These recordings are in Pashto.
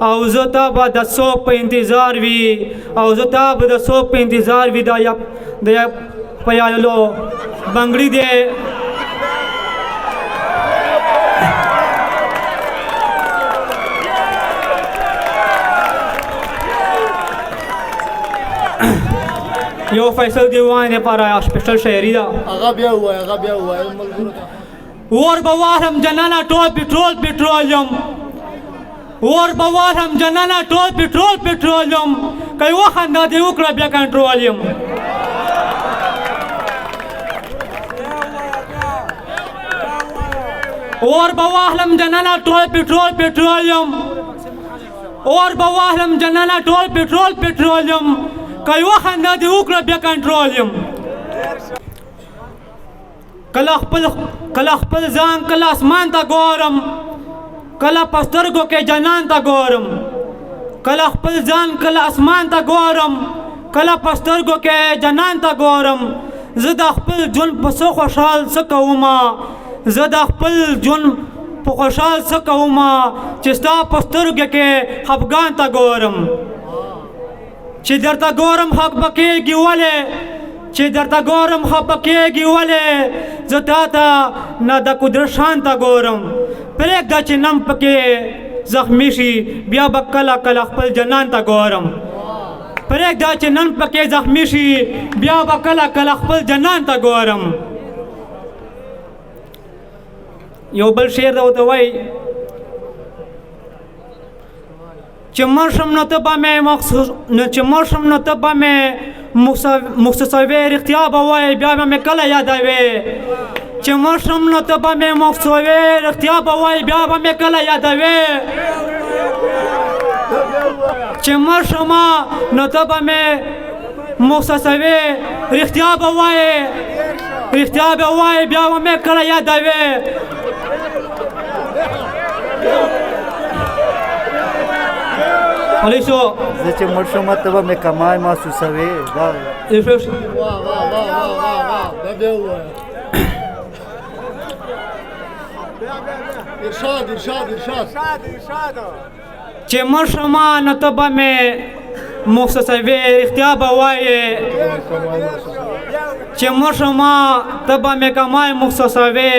او زه ته به د څوک په انتظار وي او زه ته به د څوک په انتظار وي د په یادلو بنګړي دی یو فیصل دیوان لپاره سپیشل شاعري ده هغه بیا ووایه ملګرو ته اور به واخلم جنانه ټول پټرول یم اور به واخلم جنانه ټول پټرول یم که یوه خندا دې وکړه بیا کنټرول یم اور به واخلم جنانه ټول پټرول یم اور به واخلم جنانه ټول پټرول یم که یوه خندا دې وکړه بیا کنټرول یم کله خپل ځان کله اسمان ته ګورم کله په سترګو کې جنان ته ګورم کله خپل ځان کله اسمان ته ګورم کله په سترګو کې جنان ته ګورم زه د خپل ژوند په څه خوشحال څه کومه زه د خپل ژوند په خوشحال څه کومه چې ستا په سترګو کې خفګان ته ګورم چې درته ګورم حق به کېږي ولې چې درته ګورم خفه کېږي ولې زه تا ته نه د قدرت شان ته ګورم پرېږده چې نم پکې زخمي شي بیا به کله خپل جنان ته ګورم پرېږده چې نن پکې زخمي شي بیا به کله خپل جنان ته ګورم یو بل شعر ده ورته وایي چې مړ شم نو ته به مې مخصوصوې رښتیا به وایې بیا به مې کله یادوې چې مړ شم نو ته به مې مخصوصوې رښتیا به وایې بیا به مې کله یادوې چې مړ شم نو ته به مې مخصوصوې رښتیا به وایې بیا به مې کله یادوې Aliso. زه چې مړ شم ته به مې کمای محسوسوې دا ارشاد چې مړ شم نو ته به مې محسوسوې رښتیا به وایې چې مړ شم ته به مې کمای محسوسوې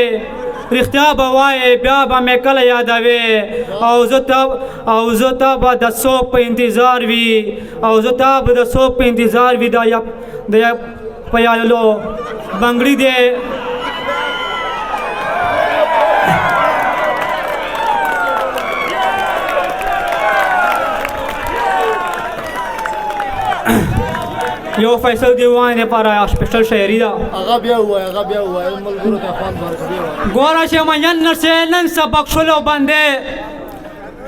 رښتیا به وایې بیا به مې کله یادوې او زه ته به د څوک په انتظار وي او زه ته به د څوک په انتظار وي د په یادلو بنګړي دی یو فیصل دیوان لپاره سپیشل شاعري ده هغه بیا ووایه ملګرو ته خوند ورکړي ګوره چې مین نرسې نن سبق شلو باندې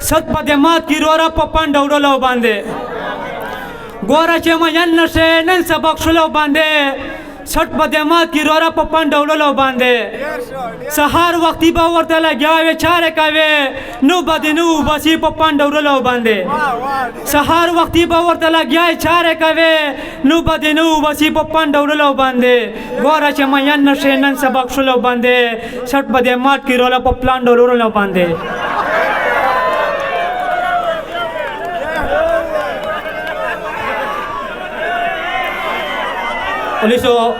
ست په دماغ کې روره په پنډ وړلو باندې ګوره چې مین نرسې نن سبق شلو باندې ست په دماغ کې روره په پنډ وړلو باندې سهار وختي به ورته لګیا وې چارې کوې نو به دې نو بسي په پنډ وړلو باندې سهار وختي به ورته لګیا وې چارې کوې نو به دې نو بسي په پنډ وړلو باندې ګوره چې مین نرسې نن سبق شلو باندې ست په دماغ کې روره په پلانډ وړلو باندې Aliso